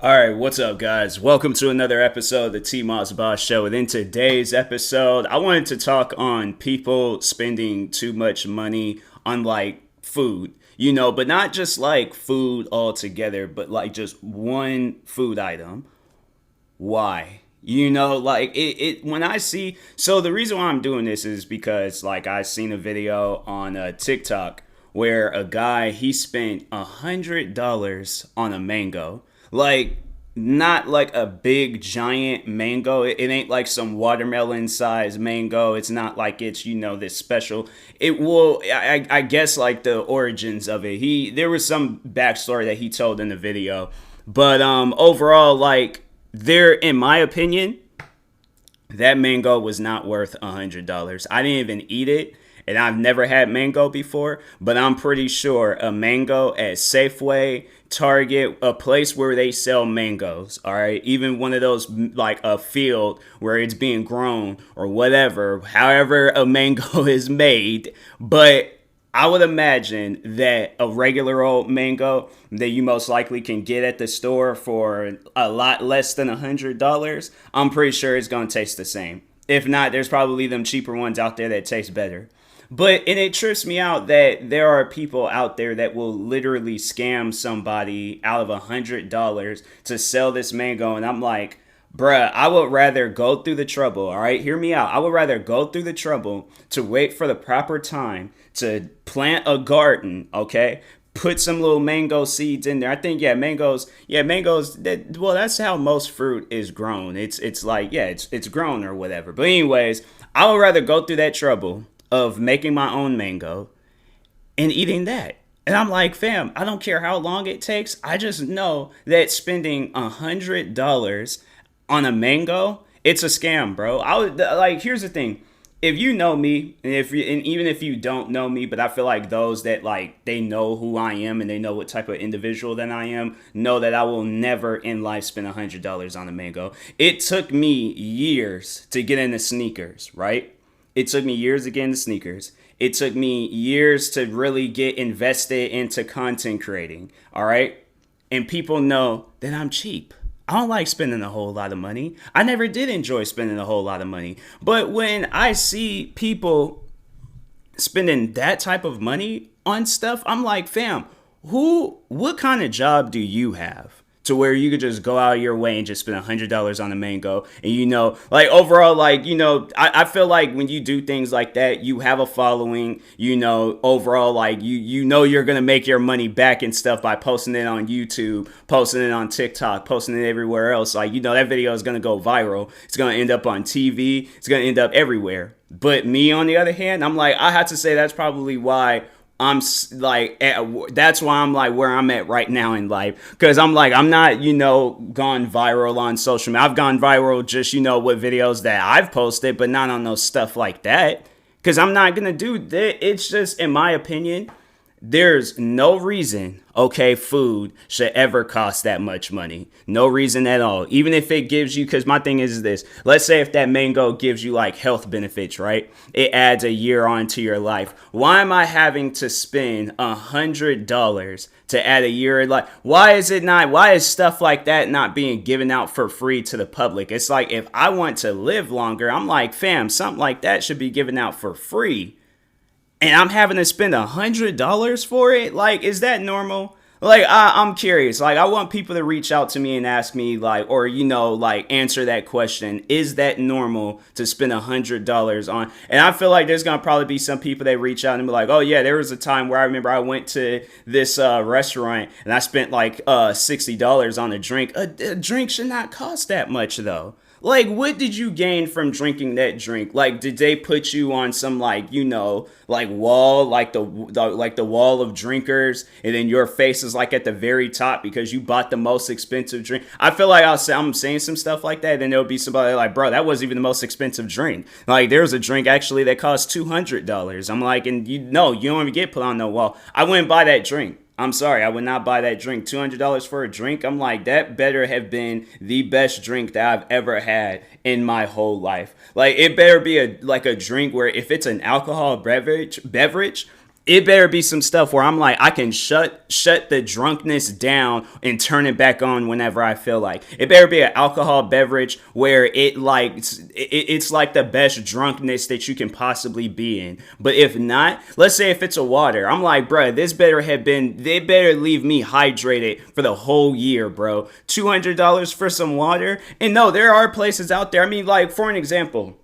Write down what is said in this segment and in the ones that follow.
All right, what's up, guys? Welcome to another episode of the TMossBoss Show. And in today's episode, I wanted to talk on people spending too much money on like food, but not just like food altogether, but like just one food item. Why? When I see, so the reason why I'm doing this is because like I seen a video on TikTok where a guy he spent $100 on a mango, like not like a big giant mango. It ain't like some watermelon sized mango. It's not like it's this special. It will I guess like the origins of it. There was some backstory that he told in the video, but overall like there, in my opinion, that mango was not worth $100. I didn't even eat it, and I've never had mango before, but I'm pretty sure a mango at Safeway, Target, a place where they sell mangoes, all right, even one of those like a field where it's being grown or whatever, however a mango is made, but I would imagine that a regular old mango that you most likely can get at the store for a lot less than $100, I'm pretty sure it's going to taste the same. If not, there's probably them cheaper ones out there that taste better. And it trips me out that there are people out there that will literally scam somebody out of $100 to sell this mango. And I'm like, bruh, I would rather go through the trouble, all right? Hear me out. I would rather go through the trouble to wait for the proper time to plant a garden, okay? Put some little mango seeds in there. I think, mangoes, that's how most fruit is grown. It's like, it's grown or whatever. But anyways, I would rather go through that trouble of making my own mango and eating that. And I'm like, fam, I don't care how long it takes. I just know that spending $100 on a mango, it's a scam, bro. I would like. Here's the thing: if you know me, and even if you don't know me, but I feel like those that like they know who I am and they know what type of individual that I am, know that I will never in life spend $100 on a mango. It took me years to get into sneakers, right? It took me years to get into sneakers. It took me years to really get invested into content creating, all right? And people know that I'm cheap. I don't like spending a whole lot of money. I never did enjoy spending a whole lot of money. But when I see people spending that type of money on stuff, I'm like, fam, what kind of job do you have to where you could just go out of your way and just spend $100 on a mango? And like overall, like, I feel like when you do things like that, you have a following, overall, like you're going to make your money back and stuff by posting it on YouTube, posting it on TikTok, posting it everywhere else. Like, that video is going to go viral. It's going to end up on TV. It's going to end up everywhere. But me, on the other hand, I'm like, I have to say that's probably why that's why I'm like where I'm at right now in life. Because I'm like, I'm not, gone viral on social media. I've gone viral just, with videos that I've posted, but not on those stuff like that. Because I'm not going to do that. It's just, in my opinion, there's no reason, okay, food should ever cost that much money. No reason at all. Even if it gives you, because my thing is this. Let's say if that mango gives you like health benefits, right? It adds a year on to your life. Why am I having to spend $100 to add a year in life? Why is stuff like that not being given out for free to the public? It's like, if I want to live longer, I'm like, fam, something like that should be given out for free. And I'm having to spend $100 for it? Like, is that normal? Like, I'm curious. Like, I want people to reach out to me and ask me, like, or, like, answer that question. Is that normal to spend $100 on? And I feel like there's going to probably be some people that reach out and be like, oh, yeah, there was a time where I remember I went to this restaurant and I spent like $60 on a drink. A drink should not cost that much, though. Like, what did you gain from drinking that drink? Like, did they put you on some like, like wall, like the wall of drinkers, and then your face is like at the very top because you bought the most expensive drink? I feel like I'm saying some stuff like that, and then there'll be somebody like, bro, that wasn't even the most expensive drink. Like, there's a drink actually that cost $200. I'm like, and you don't even get put on no wall. I wouldn't buy that drink. I'm sorry, I would not buy that drink. $200 for a drink? I'm like, that better have been the best drink that I've ever had in my whole life. Like, it better be a drink where if it's an alcohol beverage, it better be some stuff where I'm like, I can shut the drunkenness down and turn it back on whenever I feel like. It better be an alcohol beverage where it's like the best drunkenness that you can possibly be in. But if not, let's say if it's a water, I'm like, bruh, they better leave me hydrated for the whole year, bro. $200 for some water? And no, there are places out there. I mean, like, for an example,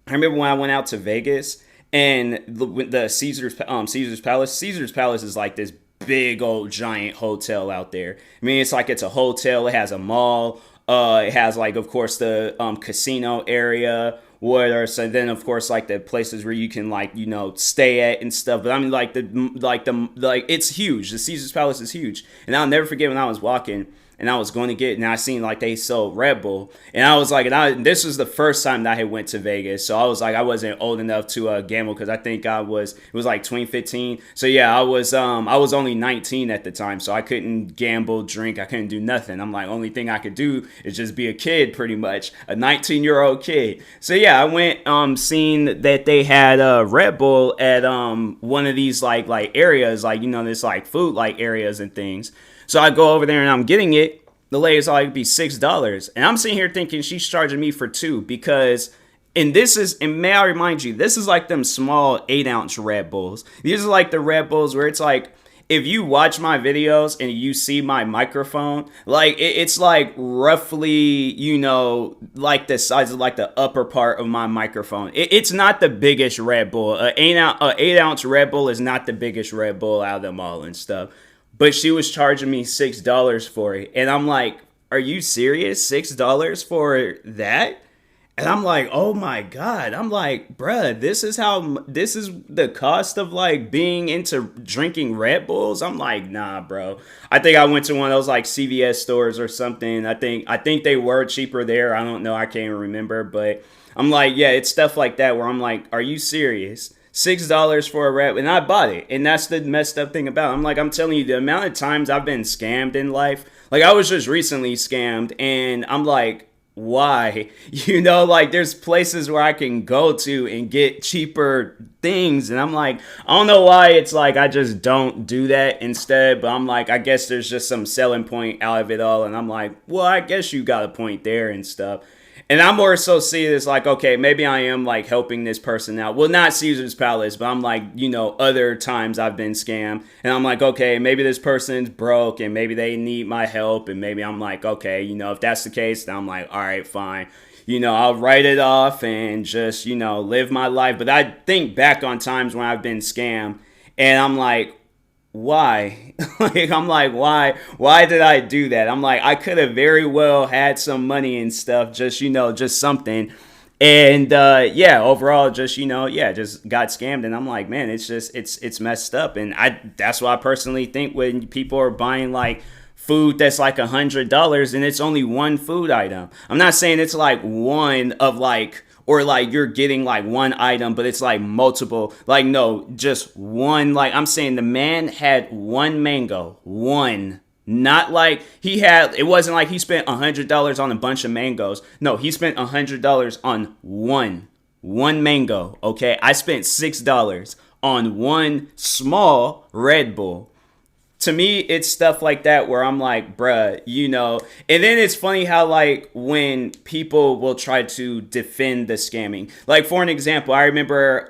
I remember when I went out to Vegas and the Caesar's Palace. Caesar's Palace is like this big old giant hotel out there. I mean, it's a hotel. It has a mall. It has, like, of course, the casino area. So then, of course, like the places where you can, like, stay at and stuff. But I mean, like it's huge. The Caesar's Palace is huge. And I'll never forget when I was walking and I was going to get, and I seen like they sold Red Bull, and I was like, this was the first time that I had went to Vegas, so I was like, I wasn't old enough to gamble, because I think it was like 2015, so yeah, I was only 19 at the time, so I couldn't gamble, drink, I couldn't do nothing. I'm like, only thing I could do is just be a kid, pretty much, a 19-year-old kid. So yeah, I went, seen that they had Red Bull at one of these like areas, like, this like food like areas and things. So I go over there and I'm getting it. The lady's like, it'd be $6. And I'm sitting here thinking she's charging me for two, because, and may I remind you, this is like them small 8-ounce Red Bulls. These are like the Red Bulls where it's like, if you watch my videos and you see my microphone, like it's like roughly, like the size of like the upper part of my microphone. It's not the biggest Red Bull. An 8-ounce Red Bull is not the biggest Red Bull out of them all and stuff. But she was charging me $6 for it. And I'm like, are you serious? $6 for that? And I'm like, oh my God. I'm like, bruh, this is the cost of like being into drinking Red Bulls? I'm like, nah, bro. I think I went to one of those like CVS stores or something. I think they were cheaper there. I don't know. I can't even remember. But I'm like, yeah, it's stuff like that where I'm like, are you serious? $6 for a Red, and I bought it. And that's the messed up thing about it. I'm telling you, the amount of times I've been scammed in life. Like, I was just recently scammed, and I'm like, why? Like, there's places where I can go to and get cheaper things, and I'm like, I don't know why it's like I just don't do that instead, but I'm like, I guess there's just some selling point out of it all, and I'm like, well, I guess you got a point there and stuff. And I'm more so see it as like, okay, maybe I am like helping this person out. Well, not Caesar's Palace, but I'm like, other times I've been scammed. And I'm like, okay, maybe this person's broke and maybe they need my help. And maybe I'm like, okay, if that's the case, then I'm like, all right, fine. I'll write it off and just, live my life. But I think back on times when I've been scammed and I'm like, why? Why did I do that? I'm like, I could have very well had some money and stuff, just something. And overall, just just got scammed. And I'm like, man, it's messed up. And that's why I personally think when people are buying like food that's like $100 and it's only one food item. I'm not saying it's like one of like, or like you're getting like one item, but it's like multiple. Like, no, just one. Like, I'm saying the man had one mango. One. Not like it wasn't like he spent $100 on a bunch of mangoes. No, he spent $100 on one mango. Okay. I spent $6 on one small Red Bull. To me, it's stuff like that where I'm like, bruh, and then it's funny how like when people will try to defend the scamming, like for an example, I remember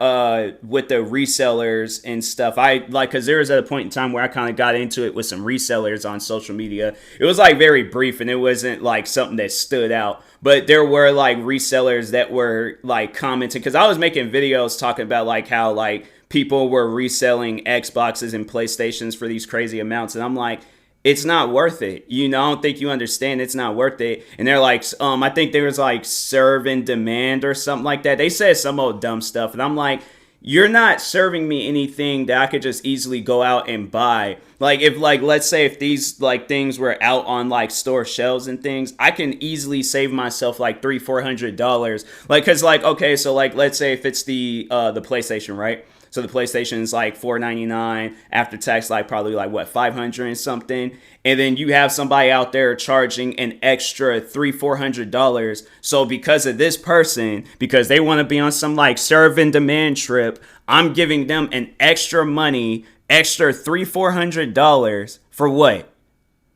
with the resellers and stuff, because there was at a point in time where I kind of got into it with some resellers on social media. It was like very brief and it wasn't like something that stood out, but there were like resellers that were like commenting, because I was making videos talking about like how like people were reselling Xboxes and PlayStations for these crazy amounts. And I'm like, it's not worth it. I don't think you understand. It's not worth it. And they're like, I think there was like serve and demand or something like that. They said some old dumb stuff. And I'm like, you're not serving me anything that I could just easily go out and buy. Like, if like, let's say if these like things were out on like store shelves and things, I can easily save myself like $300-400. Like, cause like, okay, so like, let's say if it's the PlayStation, right? So the PlayStation is like $499 after tax, like probably like what, 500 and something. And then you have somebody out there charging an extra $300-400. So because of this person, because they want to be on some like serve and demand trip, I'm giving them an extra money, extra $300-400 for what?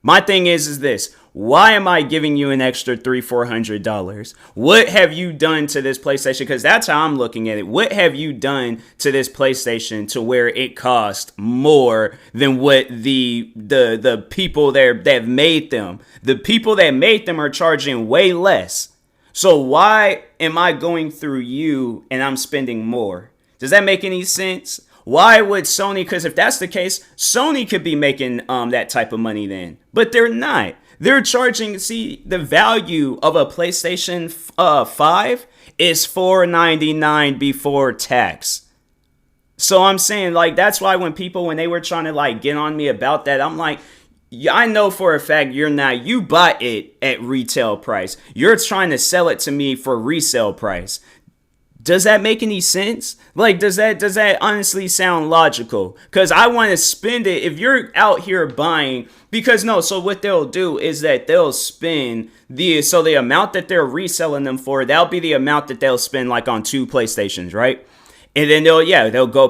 My thing is this. Why am I giving you an extra $300-400? What have you done to this PlayStation? Because that's how I'm looking at it. What have you done to this PlayStation to where it cost more than what the people there that made them? The people that made them are charging way less. So why am I going through you and I'm spending more? Does that make any sense? Why would Sony? Because if that's the case, Sony could be making that type of money then, but they're not. They're charging. See, the value of a PlayStation 5 is $499 before tax. So I'm saying, like, that's why when they were trying to like get on me about that, I'm like, yeah, I know for a fact you bought it at retail price. You're trying to sell it to me for resale price. Does that make any sense? Like, does that honestly sound logical? Because I want to spend it. If you're out here buying, because no, so what they'll do is that they'll spend the amount that they're reselling them for, that'll be the amount that they'll spend like on 2 PlayStations, right? And then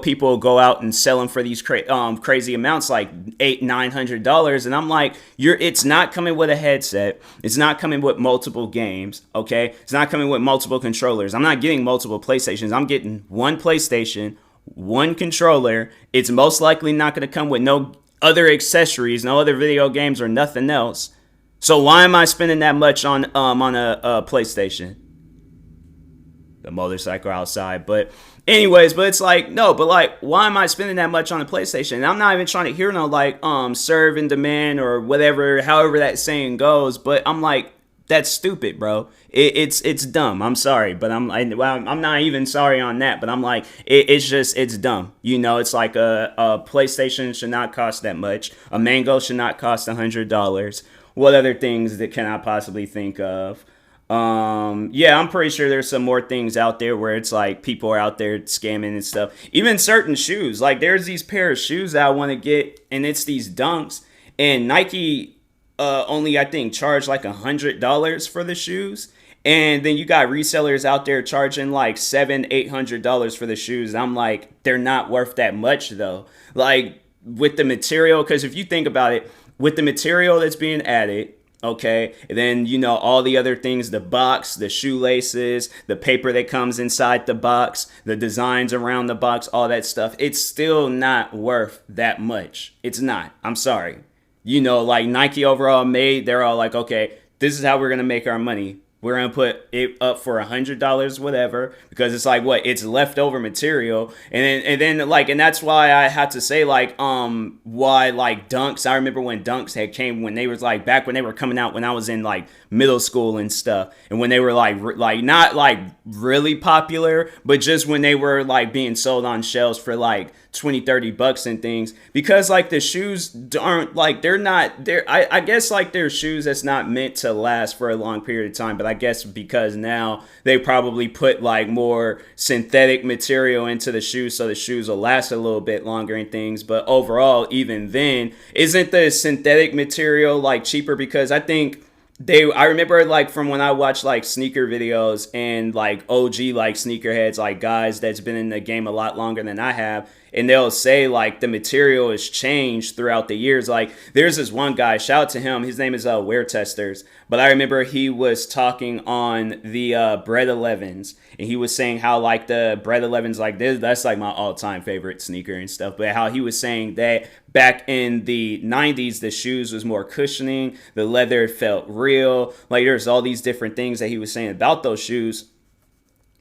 people will go out and sell them for these crazy amounts, like $800-900. And I'm like, it's not coming with a headset. It's not coming with multiple games. Okay. It's not coming with multiple controllers. I'm not getting multiple PlayStations. I'm getting one PlayStation, one controller. It's most likely not going to come with no other accessories, no other video games or nothing else. So why am I spending that much on a PlayStation? The motorcycle outside, but anyways, but it's like, no, but like, why am I spending that much on a PlayStation? And I'm not even trying to hear no like serve and demand or whatever, however that saying goes, but I'm like, that's stupid, bro. It's dumb. I'm sorry, but I'm not even sorry on that, but I'm like, it's dumb. You know, it's like a PlayStation should not cost that much. A Mango should not cost $100. What other things that can I possibly think of? I'm pretty sure there's some more things out there where it's like people are out there scamming and stuff. Even certain shoes, like there's these pair of shoes that I want to get, and it's these Dunks, and Nike only I think charge like $100 for the shoes, and then you got resellers out there charging like $700-800 for the shoes. I'm like, they're not worth that much though. Like with the material, because if you think about it, with the material that's being added. Okay, and then, you know, all the other things, the box, the shoelaces, the paper that comes inside the box, the designs around the box, all that stuff, it's still not worth that much. It's not. I'm sorry. You know, like Nike overall they're all like, okay, this is how we're going to make our money. We're going to put it up for $100, whatever, because it's like, what? It's leftover material. And then like, and that's why I had to say like, why like Dunks. I remember when Dunks had came, when they was like, back when they were coming out, when I was in like middle school and stuff. And when they were like not like really popular, but just when they were like being sold on shelves for like $20-30 and things, because like the shoes aren't like, I guess like they're shoes that's not meant to last for a long period of time, but I guess because now they probably put like more synthetic material into the shoes, so the shoes will last a little bit longer and things. But overall, even then, isn't the synthetic material like cheaper? Because I think I remember like from when I watched like sneaker videos and like OG like sneakerheads, like guys that's been in the game a lot longer than I have, and they'll say like the material has changed throughout the years. Like there's this one guy, shout out to him, his name is Wear Testers, but I remember he was talking on the Bread 11s, and he was saying how like the Bread 11s, like that's like my all-time favorite sneaker and stuff, but how he was saying that back in the 90s, the shoes was more cushioning, the leather felt real, like there's all these different things that he was saying about those shoes.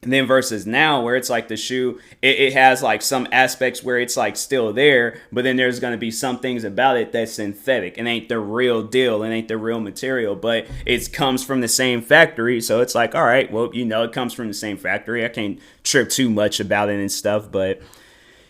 And then versus now, where it's like the shoe, it has like some aspects where it's like still there, but then there's going to be some things about it that's synthetic. It ain't the real deal. It ain't the real material, but it comes from the same factory. So it's like, all right, well, you know, it comes from the same factory. I can't trip too much about it and stuff. But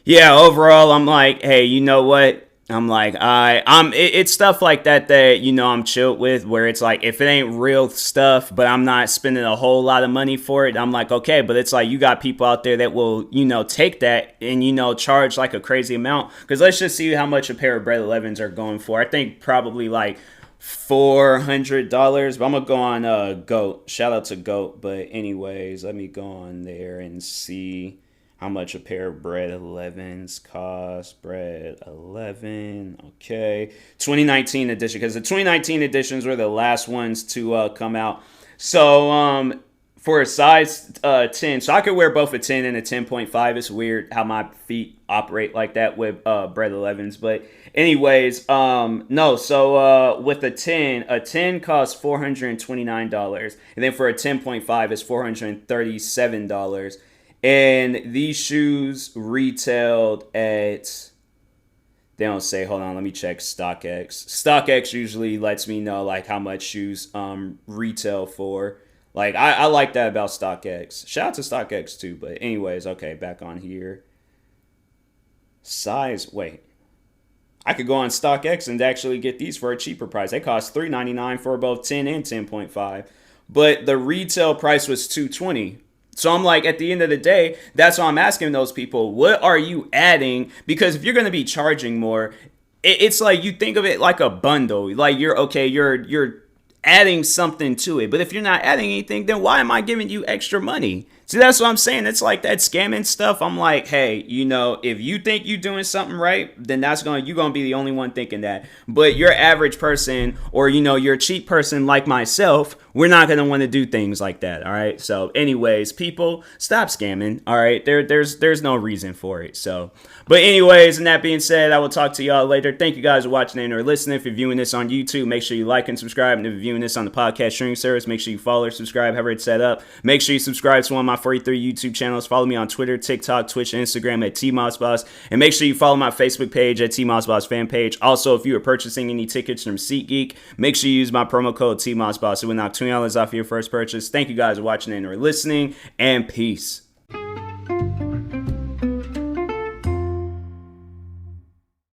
yeah, overall, I'm like, hey, you know what? I'm like, it's stuff like that that, I'm chilled with, where it's like, if it ain't real stuff, but I'm not spending a whole lot of money for it, I'm like, okay. But it's like, you got people out there that will, take that and, charge like a crazy amount. Because let's just see how much a pair of Bread 11s are going for. I think probably like $400. But I'm gonna go on Goat. Shout out to Goat. But anyways, let me go on there and see how much a pair of Bread 11s cost. Bread 11, okay. 2019 edition, because the 2019 editions were the last ones to come out. So for a size 10, so I could wear both a 10 and a 10.5. It's weird how my feet operate like that with Bread 11s. But anyways, no, so with a 10 costs $429. And then for a 10.5, it's $437. And these shoes retailed at, they don't say, hold on, let me check StockX. StockX usually lets me know like how much shoes retail for. Like, I like that about StockX. Shout out to StockX too. But anyways, okay, back on here. Size, wait. I could go on StockX and actually get these for a cheaper price. They cost $3.99 for both 10 and 10.5. But the retail price was $220. So I'm like, at the end of the day, that's why I'm asking those people, what are you adding? Because if you're going to be charging more, it's like, you think of it like a bundle. Like, you're adding something to it. But if you're not adding anything, then why am I giving you extra money? See, that's what I'm saying. It's like that scamming stuff. I'm like, hey, if you think you're doing something right, then you're going to be the only one thinking that. But your average person, or, you're a cheap person like myself, we're not going to want to do things like that. All right. So anyways, people, stop scamming. All right. There's no reason for it. So, but anyways, and that being said, I will talk to y'all later. Thank you guys for watching and or listening. If you're viewing this on YouTube, make sure you like and subscribe. And if you're viewing this on the podcast streaming service, make sure you follow or subscribe, however it's set up. Make sure you subscribe to one of my 43 YouTube channels. Follow me on Twitter, TikTok, Twitch, and Instagram at TMossBoss. And make sure you follow my Facebook page at TMossBoss fan page. Also, if you are purchasing any tickets from SeatGeek, make sure you use my promo code TMossBoss. It will knock $20 off your first purchase. Thank you guys for watching and or listening, and peace.